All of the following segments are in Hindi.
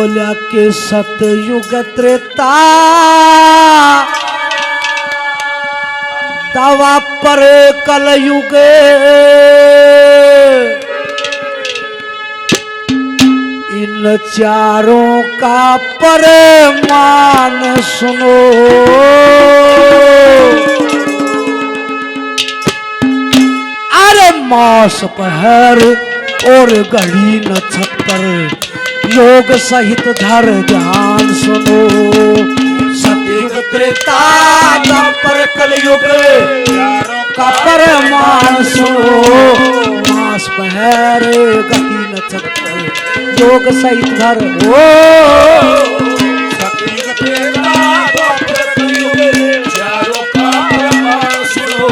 बोला के सतयुग त्रेता दावा पर कलयुग इन चारों का परमान सुनो। अरे मास पहर और घड़ी नक्षत्र योग सहित धर ध्यान सुनो। सतयुग त्रेता द्वापर कलयुग का परमान सुनो। मास पहर घड़ी नक्षत्र योग सहित धर ओ। सतयुग त्रेता द्वापर कलयुग चारों का परमान सुनो।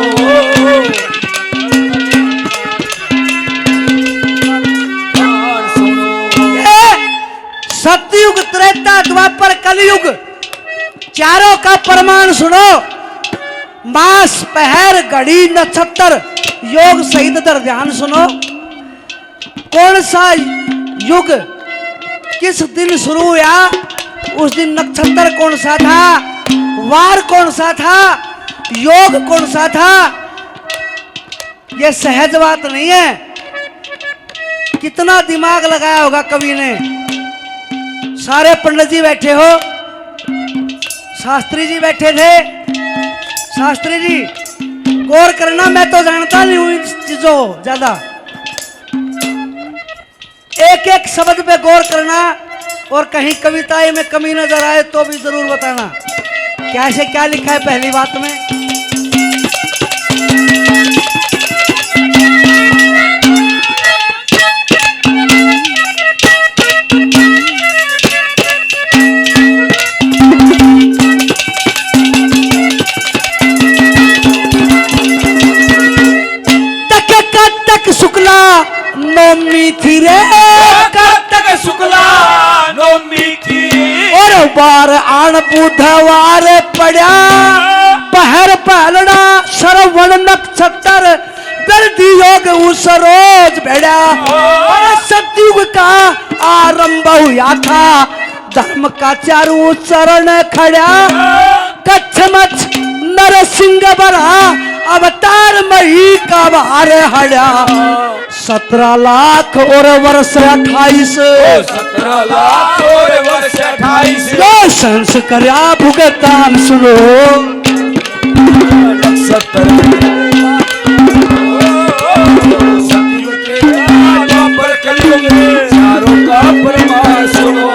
सतयुग त्रेता द्वापर कलयुग चारों का प्रमाण सुनो। मास पहर घड़ी नक्षत्र योग सहित दर ध्यान सुनो। कौन सा युग किस दिन शुरू हुआ, उस दिन नक्षत्र कौन सा था, वार कौन सा था, योग कौन सा था, यह सहज बात नहीं है। कितना दिमाग लगाया होगा कवि ने। सारे पंडित जी बैठे हो, शास्त्री जी बैठे थे। शास्त्री जी गौर करना, मैं तो जानता नहीं हूं इन चीजों ज्यादा। एक एक शब्द पे गौर करना और कहीं कविताएं में कमी नजर आए तो भी जरूर बताना कैसे क्या लिखा है पहली बात में। नौमी थी रे कार्तिक शुक्ला नौमी थी और बार आन बुधवार पड़ा पहर पहलड़ा श्रवण नक्षत्र गर्दी योग उस रोज बेड़ा। और सतयुग का आरंभ हुआ था धर्म का चारों चरण खड़ा। कच्छ मच नरसिंह बरा अवतार मही का बाहर हड़ा। 17 लाख और वर्ष 28 17 लाख और वर्ष 28 यो संस्कर्या भुगतान सुनो। सतयुग त्रेता द्वापर कलयुग चारों का परमान सुनो।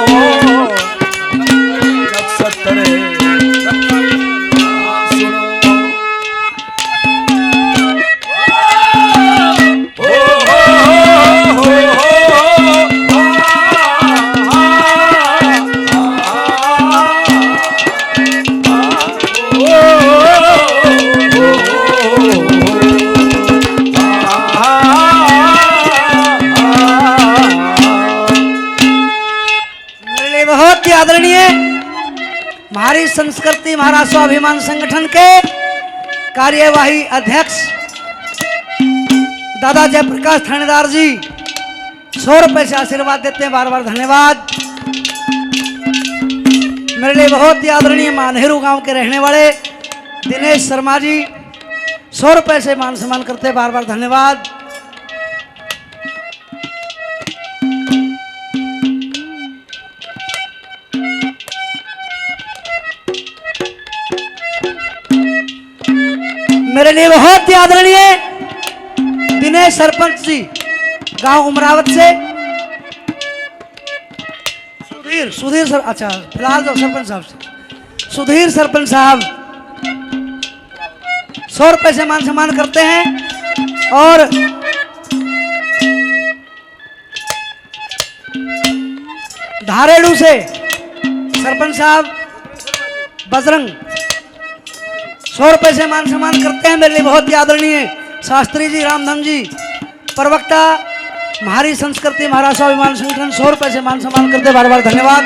आदरणीय हमारी संस्कृति महारा स्वाभिमान संगठन के कार्यवाही अध्यक्ष दादा जयप्रकाश थानेदार जी 100 रुपए से आशीर्वाद देते हैं, बार बार धन्यवाद। मेरे लिए बहुत ही आदरणीय मानहेरू गांव के रहने वाले दिनेश शर्मा जी 100 रुपए से मान सम्मान करते हैं, बार बार धन्यवाद। मेरे लिए बहुत ही आदरणीय दिनेश सरपंच जी गांव उमरावत से सुधीर सर, अच्छा फिलहाल तो सरपंच साहब से सुधीर सरपंच साहब 100 रुपए से मान सम्मान करते हैं। और धारेड़ू से सरपंच साहब बजरंग 100 रुपए से मान सम्मान करते हैं। मेरे लिए बहुत ही आदरणीय शास्त्री जी रामधन जी प्रवक्ता हमारी संस्कृति महारा स्वाभिमान संगठन 100 रुपए से मान सम्मान करते हैं, बार बार धन्यवाद।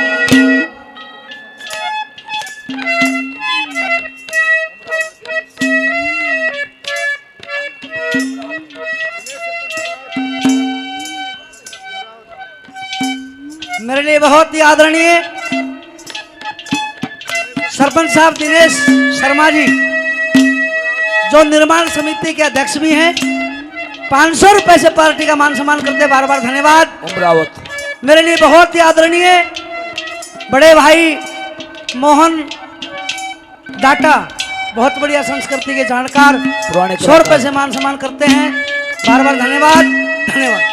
मेरे लिए बहुत ही आदरणीय सरपंच साहब दिनेश शर्मा जी, जो निर्माण समिति के अध्यक्ष भी हैं, 500 रुपए से पार्टी का मान सम्मान करते, बार बार धन्यवाद। अमरावती मेरे लिए बहुत ही आदरणीय बड़े भाई मोहन डाटा, बहुत बढ़िया संस्कृति के जानकार, 100 रुपए से मान सम्मान करते हैं, बार बार धन्यवाद धन्यवाद।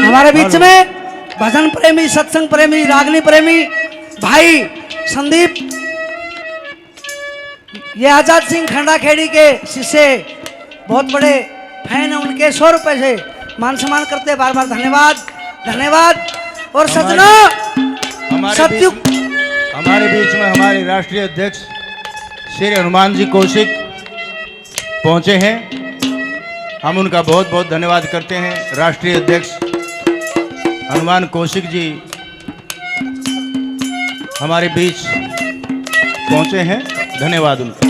हमारे बीच में भजन प्रेमी, सत्संग प्रेमी, रागनी प्रेमी भाई संदीप, ये आजाद सिंह खंडा खेड़ी के शिष्य, बहुत बड़े फैन हैं उनके, 100 रुपए से मान सम्मान करते, बार बार धन्यवाद धन्यवाद। और सज्जनों, सत्युग हमारे बीच में हमारे राष्ट्रीय अध्यक्ष श्री हनुमान जी कौशिक पहुंचे हैं, हम उनका बहुत बहुत धन्यवाद करते हैं। राष्ट्रीय अध्यक्ष हनुमान कौशिक जी हमारे बीच पहुंचे हैं, धन्यवाद उनका।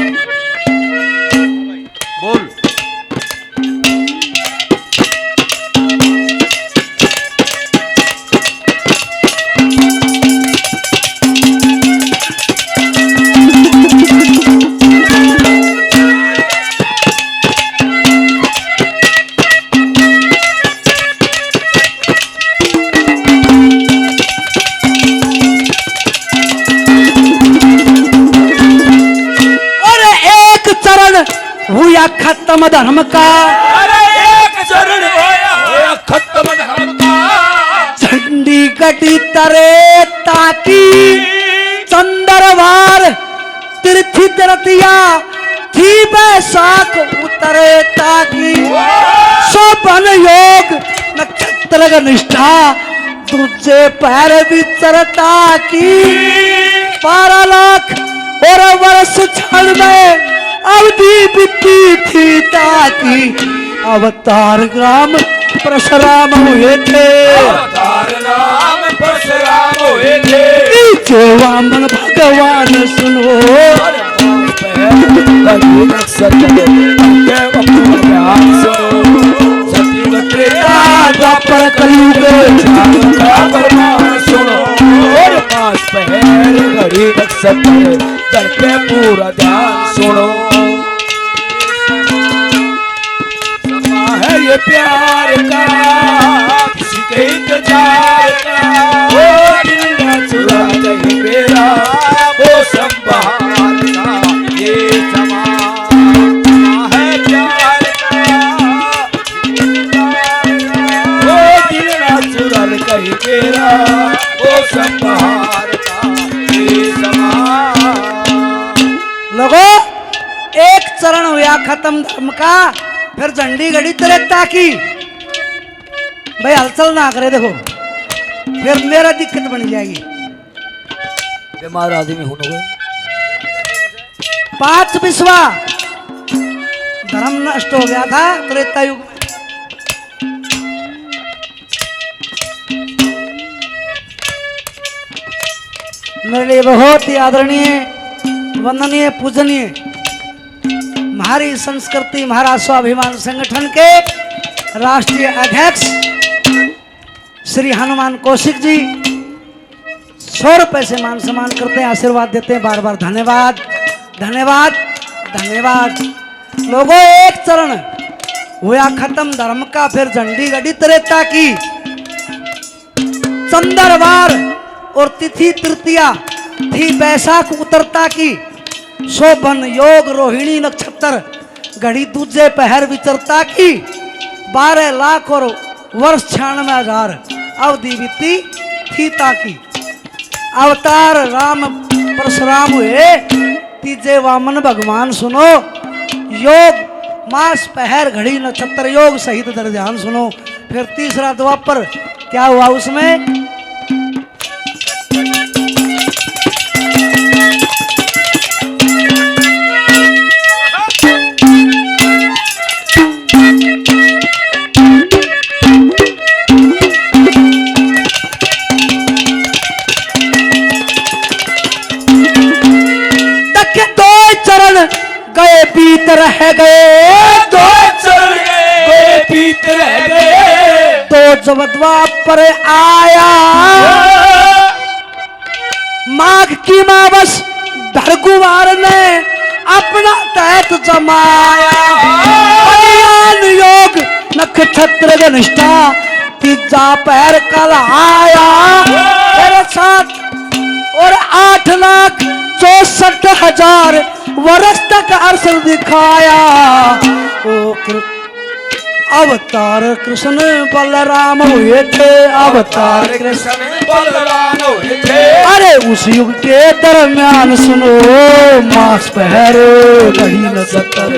बोल। हुआ खत्म धर्म का, अरे एक चरण होया खत्म धर्म का, झंडी गटी तरे ताकि चंदरवार तीर्थी तरतिया थी बैसाख उतरे ताकि शोभन योग नक्षत्र निष्ठा दूजे पैर विचरता की 12 लाख और वर्ष क्षण में अवधि बीती थी ताकि अवतार ग्राम परशुराम हुए थे, अवतार नाम परशुराम हुए थे, नीचे वामन भगवान सुनो, द्वापर कलयुग सुनो और 5 पहर घड़ी नक्षत्र दर पे पूरा ध्यान सुनो। समा है ये प्यार का किसी के इंतजार का, वो दिल ना चुरा कहीं मेरा वो संभालना, ये समा है प्यार का वो दिल ना चुरा कहीं मेरा वो संभालना, ये समा। लोगों, एक चरण हुआ खत्म धर्म का, फिर झंडी गड़ी त्रेता की। भाई हलचल ना करे, देखो फिर मेरा दिक्कत बन जाएगी। बीमार आदमी होने 5 विश्वा धर्म नष्ट हो गया था त्रेता युग में। मेरे लिए बहुत ही आदरणीय, वंदनीय, पूजनीय हमारी संस्कृति, हमारा स्वाभिमान संगठन के राष्ट्रीय अध्यक्ष श्री हनुमान कौशिक जी 100 रुपए से मान सम्मान करते हैं, आशीर्वाद देते हैं, बार बार धन्यवाद धन्यवाद धन्यवाद। लोगों, एक चरण हुआ खत्म धर्म का, फिर झंडी गड़ी त्रेता की। चंद्रवार और तिथि तृतीया थी बैसाख उतरता की। शोभन योग रोहिणी नक्षत्र घड़ी दूजे पहर विचरता की। 12 लाख और वर्ष 96,000 अवधि बीती थी ताकि अवतार राम परशुराम हुए, तीजे वामन भगवान सुनो। योग मास पहर घड़ी नक्षत्र योग सहित दर ध्यान सुनो। फिर तीसरा द्वापर क्या हुआ उसमें? जब द्वापर आया माघ की मावस भरगुवार ने अपना तहत जमाया ज्ञान योग नक्षत्र घनिष्ठा तीजा पैर कल आया तेरे साथ और 8,64,000 वर्ष तक अरसल दिखाया ओ अवतार कृष्ण बलराम हुए थे अवतार कृष्ण बलराम हुए थे। अरे उस युग के दरमियान सुनो मास पहर घड़ी न सत्तर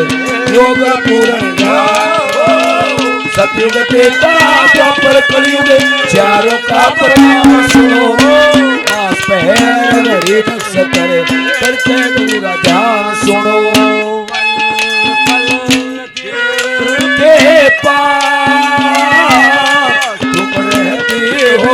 योग पूर्ण सतयुग त्रेता द्वापर कलयुग चारों का प्रमाण सुनो मास पहर घड़ी नक्षत्र करके पूरा ध्यान सुनो के पास तुम रहते हो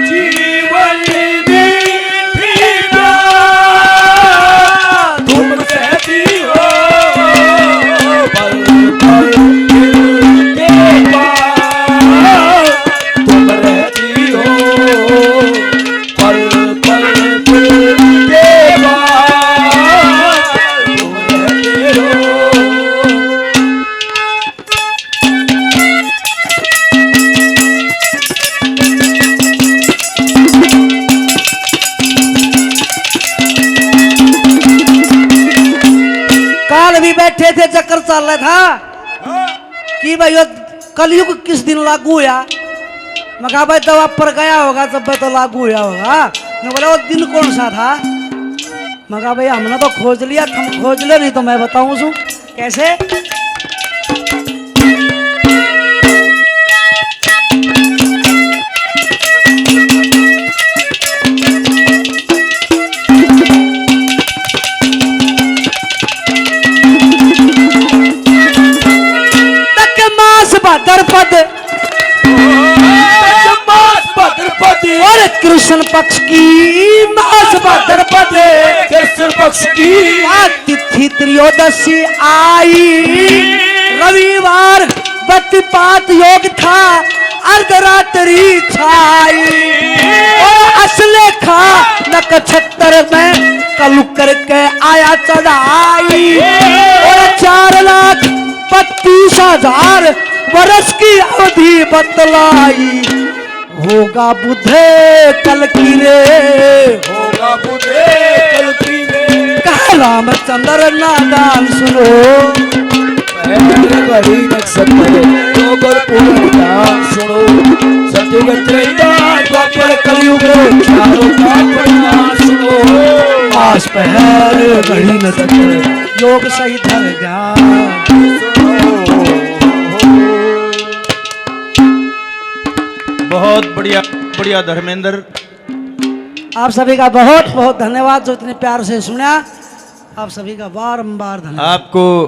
जीवन में पीड़ा तुम रहती हो पल पल के पास तुम रहती हो पल पल के पास तुम रहते हो। काल भी बैठे थे चक्कर चल रहा था कि भाई ये कलयुग किस दिन लागू हुआ मैं कहा भाई दवा पर गया होगा तब तो लागू हुआ होगा मैं बोला वो दिन कौन सा था मैं कहा भाई हमने तो खोज लिया तुम खोज ले नहीं तो मैं बताऊं सू कैसे तक मास भाद्रपद मास भद्रपति और कृष्ण पक्ष की मास भाद्रपद कृष्ण पक्ष की तिथि त्रयोदशी आई रविवार बतिपात योग था अर्धरात्रि छाई और असले खा नक्षत्र में कलु करके आया चढ़ाई और 4,32,000 वर्ष की अवधि बतलाई होगा बुधे कल की रे होगा बुधे कल की रे कहा रामचंद्र नादान सुनो पहर घड़ी नक्षत्र योग पूर्ण ध्यान सुनो सतयुग त्रेता द्वापर कलयुग चारों का प्रमाण सुनो मास पहर घड़ी नक्षत्र योग सही धर ध्यान बहुत बढ़िया बढ़िया धर्मेंद्र। आप सभी का बहुत बहुत धन्यवाद जो इतने प्यार से सुना। आप सभी का बारंबार धन्यवाद। आपको